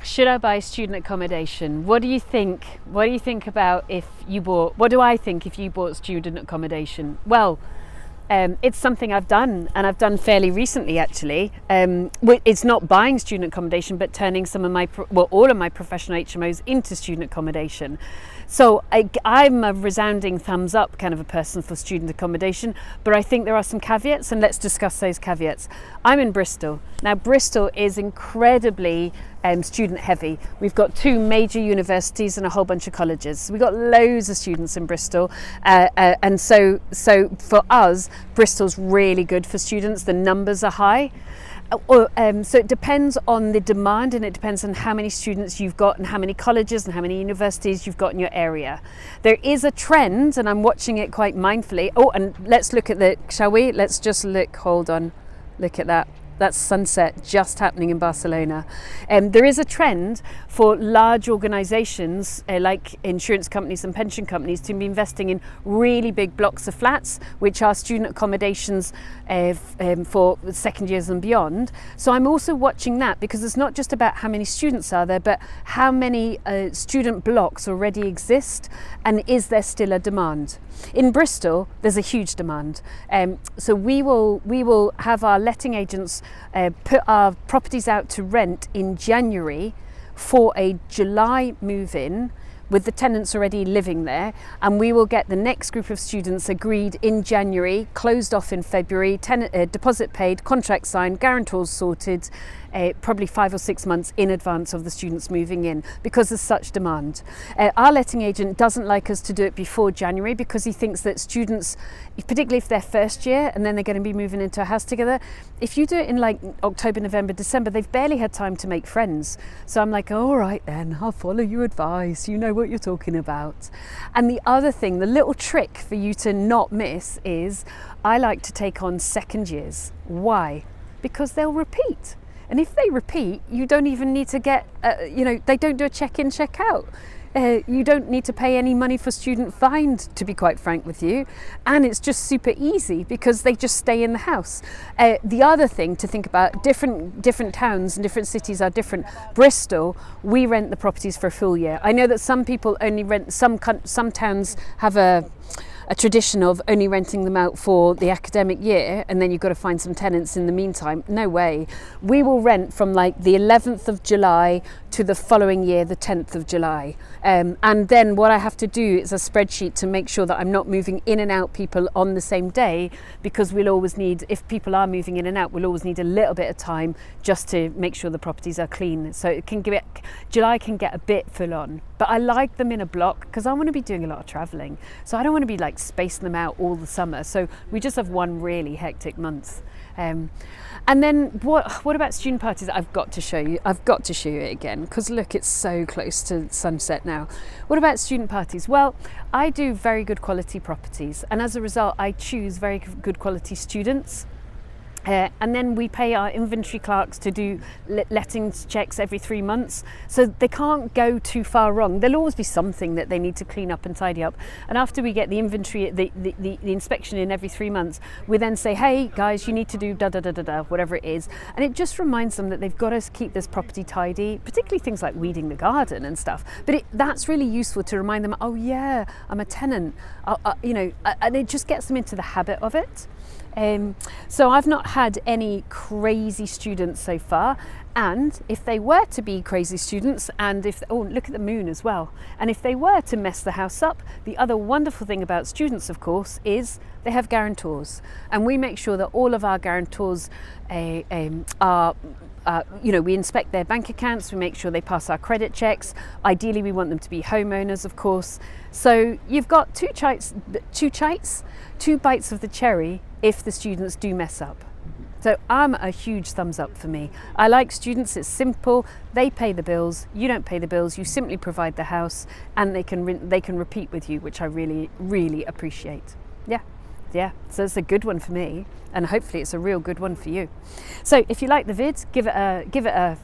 Should I buy student accommodation? What do you think? What do you think about if you bought, what do I think if you bought student accommodation? Well, it's something I've done, and I've done fairly recently actually. It's not buying student accommodation, but turning some of my, all of my professional HMOs into student accommodation. So I'm a resounding thumbs up kind of a person for student accommodation, but I think there are some caveats, and let's discuss those caveats. I'm in Bristol. Now Bristol is incredibly student heavy. We've got 2 major universities and a whole bunch of colleges. We've got loads of students in Bristol, and so for us, Bristol's really good for students. The numbers are high. So it depends on the demand, and it depends on how many students you've got and how many colleges and how many universities you've got in your area. There is a trend, and I'm watching it quite mindfully. Oh, and let's look at the, shall we? Let's just look, hold on, look at that. That's sunset just happening in Barcelona. There is a trend for large organisations like insurance companies and pension companies to be investing in really big blocks of flats, which are student accommodations for second years and beyond. So I'm also watching that, because it's not just about how many students are there, but how many student blocks already exist, and is there still a demand? In Bristol, there's a huge demand. So we will have our letting agents put our properties out to rent in January for a July move-in, with the tenants already living there, and we will get the next group of students agreed in January, closed off in February, deposit paid, contract signed, guarantors sorted, probably 5 or 6 months in advance of the students moving in, because there's such demand. Our letting agent doesn't like us to do it before January, because he thinks that students, particularly if they're first year and then they're going to be moving into a house together, if you do it in like October, November, December, they've barely had time to make friends. So I'm like, all right then, I'll follow your advice, you know what you're talking about. And the other thing, the little trick for you to not miss is, I like to take on second years. Why? Because they'll repeat. And if they repeat, you don't even need to get, they don't do a check-in, check-out. You don't need to pay any money for student find, to be quite frank with you. And it's just super easy, because they just stay in the house. The other thing to think about, different towns and different cities are different. Bristol, we rent the properties for a full year. I know that some people only rent, some towns have a tradition of only renting them out for the academic year, and then you've got to find some tenants in the meantime. No way. We will rent from like the 11th of July to the following year, the 10th of July. And then what I have to do is a spreadsheet to make sure that I'm not moving in and out people on the same day, because we'll always need, if people are moving in and out, we'll always need a little bit of time just to make sure the properties are clean. So it can July can get a bit full on, but I like them in a block, because I want to be doing a lot of traveling. So I don't want to be like spacing them out all the summer. So we just have one really hectic month. And then what about student parties? I've got to show you it again, because look, it's so close to sunset now. What about student parties? Well, I do very good quality properties, and as a result I choose very good quality students. And then we pay our inventory clerks to do lettings checks every 3 months, so they can't go too far wrong. There'll always be something that they need to clean up and tidy up, and after we get the inventory, the inspection in every 3 months, we then say, hey guys, you need to do da da da da da, whatever it is, and it just reminds them that they've got to keep this property tidy, particularly things like weeding the garden and stuff. But that's really useful to remind them, oh yeah, I'm a tenant, and it just gets them into the habit of it. So I've not had any crazy students so far, and if they were to be crazy students, and look at the moon as well, and if they were to mess the house up, the other wonderful thing about students, of course, is they have guarantors, and we make sure that all of our guarantors are we inspect their bank accounts, we make sure they pass our credit checks. Ideally we want them to be homeowners, of course. So you've got two bites of the cherry if the students do mess up. So I'm a huge thumbs up for me. I like students, it's simple, they pay the bills, you don't pay the bills, you simply provide the house, and they can repeat with you, which I really, really appreciate. Yeah, so it's a good one for me, and hopefully it's a real good one for you. So if you like the vid, give it a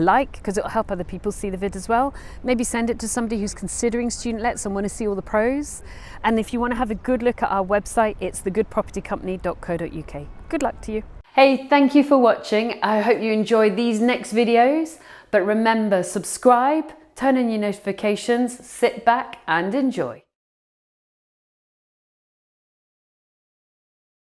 like, because it will help other people see the vid as well. Maybe send it to somebody who's considering student lets and want to see all the pros. And if you want to have a good look at our website, it's thegoodpropertycompany.co.uk. Good luck to you. Hey, thank you for watching. I hope you enjoyed these next videos. But remember, subscribe, turn on your notifications, sit back and enjoy.